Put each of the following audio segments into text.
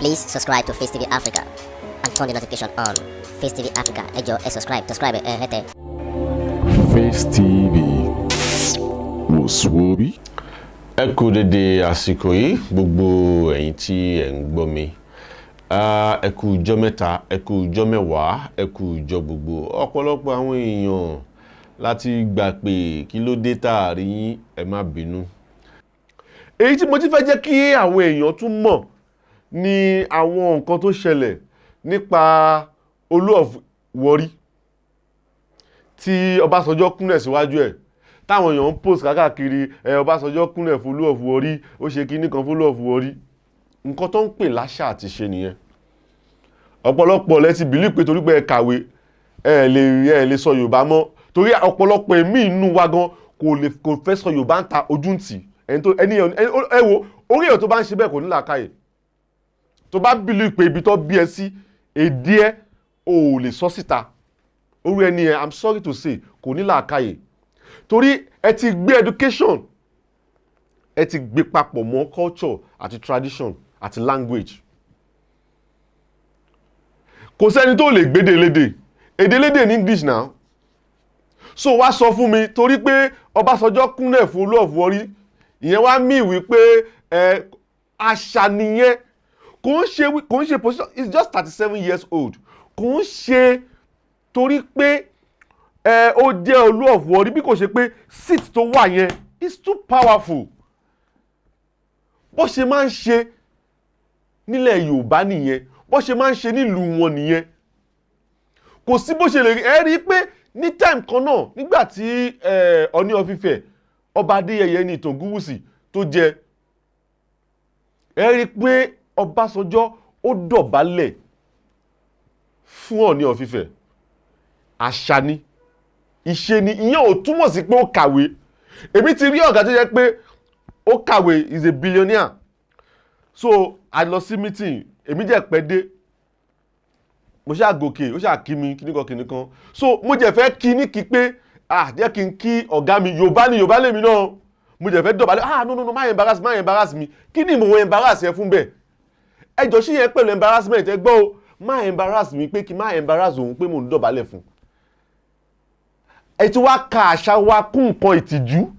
Please subscribe to Face TV Africa and turn the notification on. Face TV Africa, ẹ jọ̀ọ́ subscribe, hete. Face TV wò sùwòbí. Ẹ kú dédé àsìkò yìí gbogbo ẹ̀yin tí ẹ ń gbọ́ mi. Ẹ kú ọjọ́ mẹ́ta, ẹ kú ọjọ́ mẹ́wàá, ẹ kú ọjọ́ gbogbo. Ọ̀pọ̀lọpọ̀ àwọn èèyàn láti gbà pé kí ló dé tá rí yín, ẹ má bínú. Èyí tí mo ti fẹ́ jẹ́ kí àwọn èèyàn tún mọ̀ ni àwọn nǹkan tó ṣẹlẹ̀ nípa Olú of Warri tí Ọbásanjọ́ kúnlẹ̀ síwájú ẹ̀. Táwọn èèyàn ń post káàkiri Ọbásanjọ́ kúnlẹ̀ fún Olú of Warri, ó ṣe kinní kan fún Olú of Warri. Nǹkan tó ń pè láṣà àti ṣe nìyẹn. Ọ̀pọ̀lọpọ̀ lẹ ti believe pé torí pé ẹ kàwé ẹ lè sọ Yorùbá mọ́, torí ọ̀pọ̀lọpọ̀ èmi inú wa gan kò fẹ́ sọ Yorùbá ń ta ojú ń tì. Ẹ wo orí èèyàn tó bá ń ṣe bẹ́ẹ̀ kò ní làákàyè. Tó bá believe pé ibi tó bí ẹ sí èdè ẹ ò lè sọ síta, orí ẹni ẹ I'm sorry to say kò ní làákàyè. Torí ẹ ti gbé education, ẹ ti gbé papọ̀ mọ́ culture àti tradition àti language. Kò sẹ́ni tó lè gbédè lédè ní English now. So wá sọ fún mi torí pé Ọbásanjọ́ kúnlẹ̀ fún Olú of Warri, ìyẹn wá mí wípé àṣà nìyẹn, kò ń ṣe position, it's just 37 years old. Kò ń ṣe torí pé ó jẹ́ Olú of Warri, bí kò ṣe pé seat tó wà yẹn is too powerful. Bó ṣe máa ń ṣe nílẹ̀ Yorùbá nìyẹn, bó ṣe máa ń ṣe nílùú wọn nìyẹn. Kò sí bó ṣe lè rí, ẹ rí pé ní time kan náà nígbà tí Ọọ̀ni of Ifẹ̀ Ọba Adéyẹyẹ ní Ìtàn Ògúnwùsì tó jẹ, ẹ rí pé Ọbásanjọ́ ó dọ̀bálẹ̀ fún Ọọ̀ni of Ifẹ̀. Àṣà ni, ìṣe ni, ìyẹn ò túmọ̀ sí pé ó kàwé. Èmi ti rí ọ̀gá tó jẹ́ pé ó kàwé, is a billionaire. So a lọ sí meeting, èmi jẹ́ pẹ́ dé, mo ṣáà gòkè, ó ṣáà kí mi kíníkan. So mo jẹ́ fẹ́ kí ní kí pé jẹ́ kí n kí ọ̀gá mi, Yorùbá lèmi náà. Mo jẹ́ fẹ́ dọ̀bálẹ̀, no, má embarrass mi. Kí ni mo embarrass ẹ fún bẹ́ẹ̀? Ẹ jọ sí yẹn pẹ̀lú embarrassment, ẹ gbọ́ o, má embarrass mi pé kí má embarrass òun pé mo ń dọ̀bálẹ̀ fún. Ẹ ti wá ka àṣà wa kún nǹkan ìtìjú.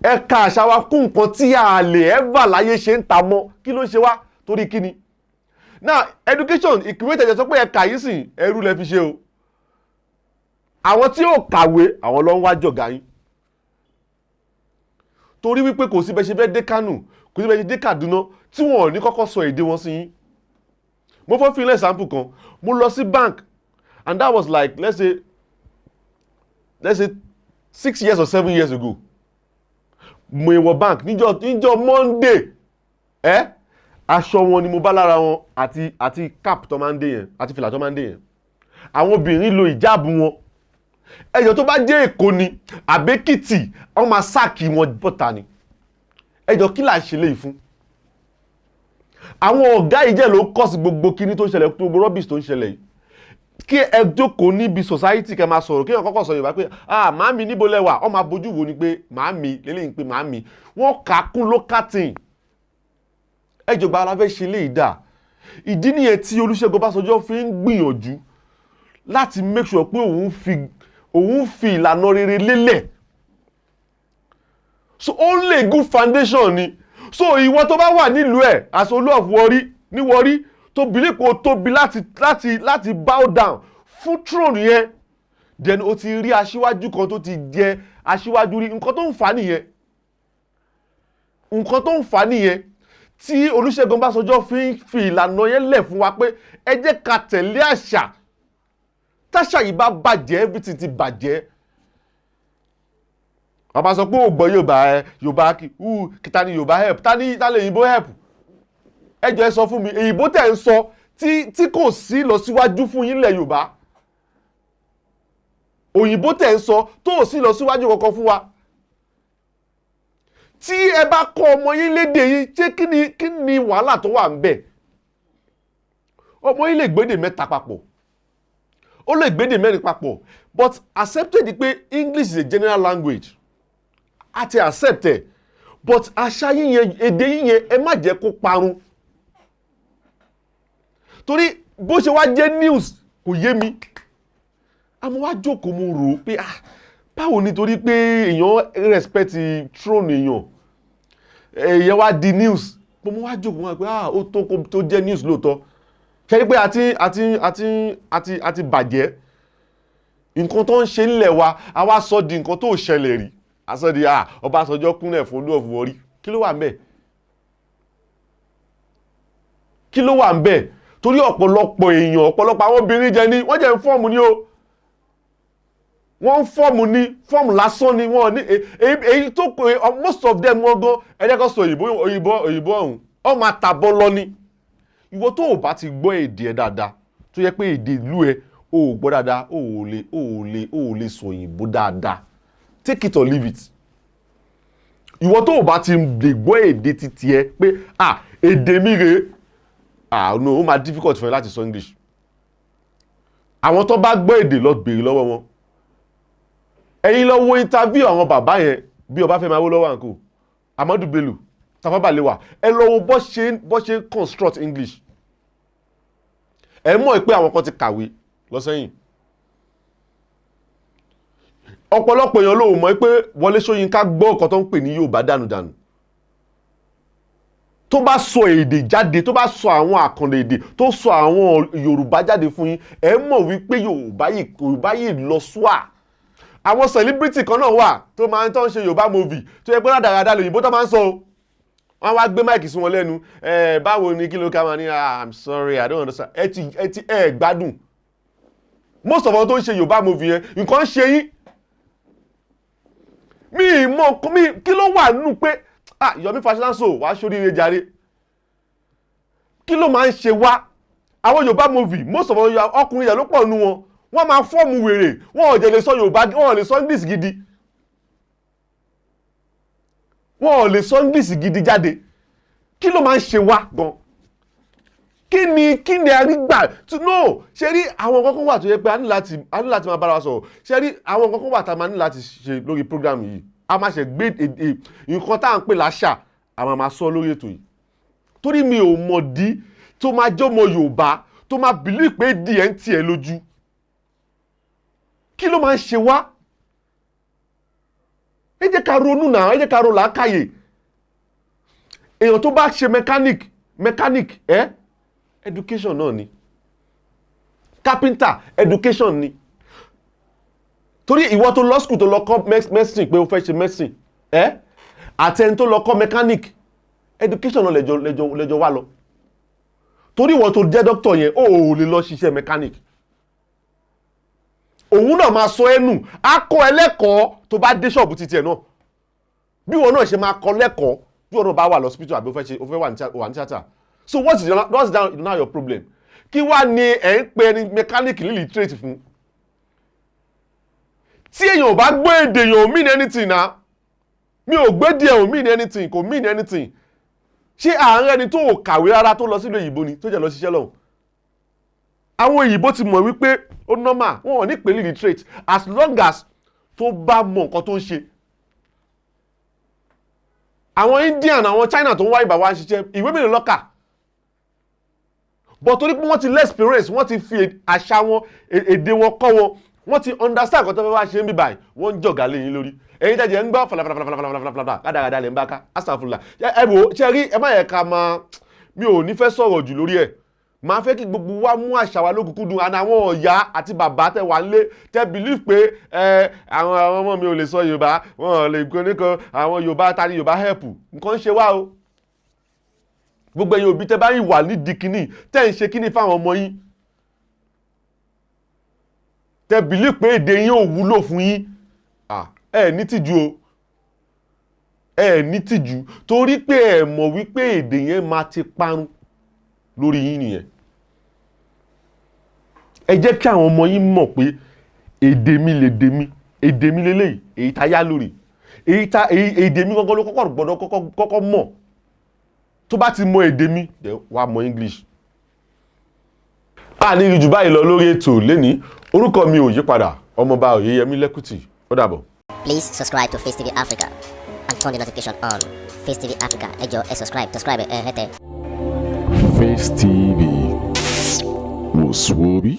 Ẹ ka àṣà wa kún nǹkan tí a lè ever láyé ṣe ń ta mọ́. Kí ló ṣe wá? Torí kí ni? Now, education, ìkìwé tẹ̀jẹ̀ sọ pé ẹ kà yín sìn, ẹrú lẹ fi ṣe o. Àwọn tí ò kàwé, àwọn ló ń wá jọ̀gá yín. Torí wípé kò sí bẹ́ẹ̀ ṣe fẹ́ dé Kánò, kò sí bẹ́ẹ̀ ṣe dé Kaduna, tí wọn ò ní kọ́kọ́ sọ èdè wọn sí yín. Mo fẹ́ fi ilé example kan, mo lọ sí bank, and that was like, let's say 6 years or 7 years ago. Mo wọ bank níjọ́ Monday, aṣọ wọn ni mo bá lára wọn àti cap tó máa ń dé yẹn, àti fìlà tó máa ń dé yẹn. Àwọn obìnrin lo ìjáàbù wọn. Ẹjọ́ tó bá jẹ́ Èkó ni àbẹ́kìtì, wọ́n máa sáàkì wọn bọ́ta ni. Ẹjọ́ kí là ń ṣe léyìí fún? Àwọn ọ̀gá ìjẹ́ ló kọ́ sí gbogbo kíní tó ń ṣẹlẹ̀, gbogbo rubbish tó ń ṣẹlẹ̀ yìí. Kí ẹ jókòó níbi society kẹ máa sọ̀rọ̀, kí ẹ kọ́kọ́ sọ Yorùbá pé màámi níbo lẹ́wà, ọ máa bójú wo ni pé màámi lélẹ́yìn pé màámi. Wọ́n kà á kún local thing. Ẹjọ́ gba ara fẹ́ ṣe léyìí dà. Ìdí nìyẹn tí Olúṣẹ́gun Ọbásanjọ́ fi ń gbìyànjú láti make sure pé òun fi ìlànà rere lélẹ̀. So only good foundation ni. So ìwọ tó bá wà nílùú ẹ̀ as Olú of Warri ní Warri tó bìlí kò tóbi láti bow down fún throne yẹn, then o ti rí aṣíwájú kan tó ti jẹ aṣíwájú rí. Nǹkan tó ń fà nìyẹn tí Olúṣẹ́gun Ọbásanjọ́ fi ìlànà yẹn lẹ̀ fún wa pé ẹ jẹ́ ká tẹ̀lé àṣà. Táṣà yìí bá bàjẹ́, everything ti bàjẹ́. Bàbá sọ pé ó gbọ́ Yorùbá kìtà ni Yorùbá help, ta lè Òyìnbó help. Ẹ jọ̀ọ́ ẹ sọ fún mi, Òyìnbó tẹ̀ ń sọ tí kò sí lọ síwájú fún yín lẹ̀ Yorùbá. Òyìnbó tẹ̀ ń sọ tó sí lọ síwájú kankan fún wa. Tí ẹ bá kọ́ ọmọ yín lédè yín, ṣé kí ni wàhálà tó wà ń bẹ̀? Ọmọ yín lè gbédè mẹ́ta papọ̀, ó lè gbédè mẹ́rin papọ̀, but accepted pé English is a general language. Àti accept, but àṣà yín yẹn, èdè yín yẹn, ẹ má jẹ́ kó parun. torí bó ṣe wá jẹ́ news kò yé mi àmọ́ wá jókòó mo rò pé báwo ni torí pé èèyàn respect throne èèyàn wá di news mo wá jókòó wọn pé ó tó jẹ́ news lóòótọ́ ṣe pé àti bàjẹ́ nǹkan tó ń ṣe nílẹ̀ wa a wá sọ di nǹkan tó ṣẹlẹ̀ rí a sọ di Ọbásanjọ́ kúnlẹ̀ fún Olúọ̀fù Warri kí ló wà ń bẹ̀ kí ló wà ń bẹ̀ torí ọ̀pọ̀lọpọ̀ èèyàn ọ̀pọ̀lọpọ̀ àwọn obìnrin jẹ ní wọ́n jẹ́ ń fọ́ọ̀mù ní o wọ́n ń fọ́ọ̀mù ní fọ́ọ̀mù lásán ni wọ́n ní èyí tó pé most of them wọ́n gan ẹ̀dẹ́kọ̀ sọ òyìnbó ọ̀hún ọ máa tàbọ̀ lọ ni ìwọ tó o bá ti gbọ́ èdè ẹ dáadáa tó yẹ pé èdè ìlú ẹ o ò gbọ́ dáadáa o ò lè sọ òyìnbó dáadáa take it or leave it ìwọ tó o bá ti lè gbọ́ èdè titi ẹ pé èdè mi rèé no ó máa difficult fún ẹ láti sọ English àwọn tó bá gbọ́ èdè lọ béèrè lọ́wọ́ wọn ẹ̀yin lọ wo interview àwọn bàbá yẹn bí Ọbáfẹ́mi Awólọ́wọ̀ àǹkó Amadu Bello Tafawa Balewa ẹ lọ wo bó ṣe construct English ẹ mọ̀ pé àwọn kan ti kàwé lọ sẹ́yìn ọ̀pọ̀lọpọ̀ èèyàn ló mọ̀ pé Wọlé Ṣóyínká gbọ́ nǹkan tó ń pè ní Yorùbá dànùdànù tó bá sọ èdè jáde tó bá sọ àwọn àkànlò èdè tó sọ àwọn Yorùbá jáde fún yín ẹ mọ̀ wípé Yorùbá yìí lọ súà àwọn celebrity kan náà wà tó máa ń tọ́ ń ṣe Yorùbá movie tó yẹ pé rádaràdà lòyìnbó tó máa ń sọ wọ́n wá gbé máìkì sí wọn lẹ́nu báwo ni kí ló ká máa ní I'm sorry I don't understand ẹ gbádùn most of àwọn tó ń ṣe Yorùbá movie yẹn nǹkan ṣe yín kí ló wà nínú pé Yomi Fashlanso wàá ṣoríire jàre kí ló máa ń ṣe wá àwọn Yorùbá movie most of àwọn ọkùnrin yẹn ló pọ̀ nù wọn wọ́n máa fọ́ọ̀mù wèrè wọ́n ò jẹ́ lè sọ Yorùbá wọ́n ò lè sọ English gidi wọ́n ò lè sọ English gidi jáde kí ló máa ń ṣe wá gan kí ni a rí gbà no ṣe rí àwọn kankan wà tó yẹ pé a ní láti máa bára wa sọ̀rọ̀ ṣe rí àwọn kankan wà tá a máa ní láti ṣe lórí program yìí a máa ṣe gbé nǹkan tá à ń pè láṣà a máa sọ lórí ètò yìí torí mi ò mọ̀ dí tó máa jọmọ Yorùbá tó máa bìlí pé díẹ̀ ń tiẹ̀ lójú kí ló máa ń ṣe wá ẹ jẹ́ ká ronú náà ẹ jẹ́ ká ro làákàyè èèyàn tó bá ṣe mechanic education náà ni carpenter education ni torí ìwọ tó lọ school tó lọ kọ́ medicine pé o fẹ́ ṣe medicine àtẹni tó lọ kọ́ mechanic education náà lẹ́jọ́ wá lọ torí ìwọ tó jẹ́ doctor yẹn o ò lè lọ ṣiṣẹ́ mechanic òun náà máa sọ ẹnu á kọ́ ẹlẹ́kọ̀ọ́ tó bá dé ṣọ́ọ̀bù títí ẹ̀ náà bí wọn náà ṣe máa kọ́ lẹ́kọ̀ọ́ bí wọn náà bá wà lọ́sípítù àbí o fẹ́ wà ní tíátà so what's now your problem kí wá ní ẹ̀ ń pe ẹni mechanic illiterate fún tí èèyàn bá gbọ́ èdè èèyàn ò mean anything na mi ò gbé díẹ̀ ò mean anything kò mean anything ṣé àárín ẹni tó kàwé rárá tó lọ sílùú òyìnbó ni tó jẹ́ lọ ṣiṣẹ́ lọ́hùn àwọn òyìnbó ti mọ̀ wípé ó normal wọn ò ní pè illiterate as long as tó bá mọ nǹkan tó ń ṣe àwọn Indian àwọn China tó ń wá ìbá wa ń ṣiṣẹ́ ìwé mélòó lọ́kà but torí pé wọ́n ti less experience wọ́n ti fi àṣà wọn èdè wọn kọ́ wọn wọ́n ti understand nǹkan tó fẹ́ wá ṣe ń bí báyìí wọ́n ń jọ̀gá lẹ́yìn lórí ẹ̀yin jẹ́jẹ́ ń gbọ́ falafalafalafalafalafala kádàkádà lè ń bá ká astagfirullah ẹ wò ṣe rí ẹ má yẹ ká máa mi ò ní fẹ́ sọ̀rọ̀ jù lórí ẹ̀ máa fẹ́ kí gbogbo wa mú àṣà wa lókùnkúndùn àná àwọn ọ̀yá àti bàbá tẹ wà nílé tẹ believe pé àwọn ọmọ mi ò lè sọ Yorùbá wọn ò lè gbọ́ nìkan àwọn Yorùbá ta ni Yorùbá help nǹkan ń ṣe wá o gbogbo ẹ̀yin òbí tẹ bá yìí wà nídìí kínní tẹ́ ń ṣe kínní fáwọn ọmọ yín tẹ believe pé èdè yín ò wúlò fún yín ẹ ní tìjú o ẹ ní tìjú torí pé ẹ mọ̀ wípé èdè yẹn máa ti parun lórí yín nìyẹn ẹ jẹ́ kí àwọn ọmọ yín mọ̀ pé èdè mi lèdè mi èdè mi lélẹ́yìí èyí tá yá lórí èdè mi gangan ló kọ́kọ́ gbọ́dọ̀ kọ́kọ́ mọ̀ tó bá ti mọ̀ èdè mi wá mọ̀ English a ní ìjù báyìí lọ lórí ètò lẹ́ni orúkọ mi ò yípadà Ọmọọba Oyèyẹmí Lẹ́kùtì ó dàbọ̀. Please subscribe to Face TV Africa and turn the notification on. Face TV Africa ẹ jọ̀ọ́ ẹ subscribe hete. Face TV was Swoby.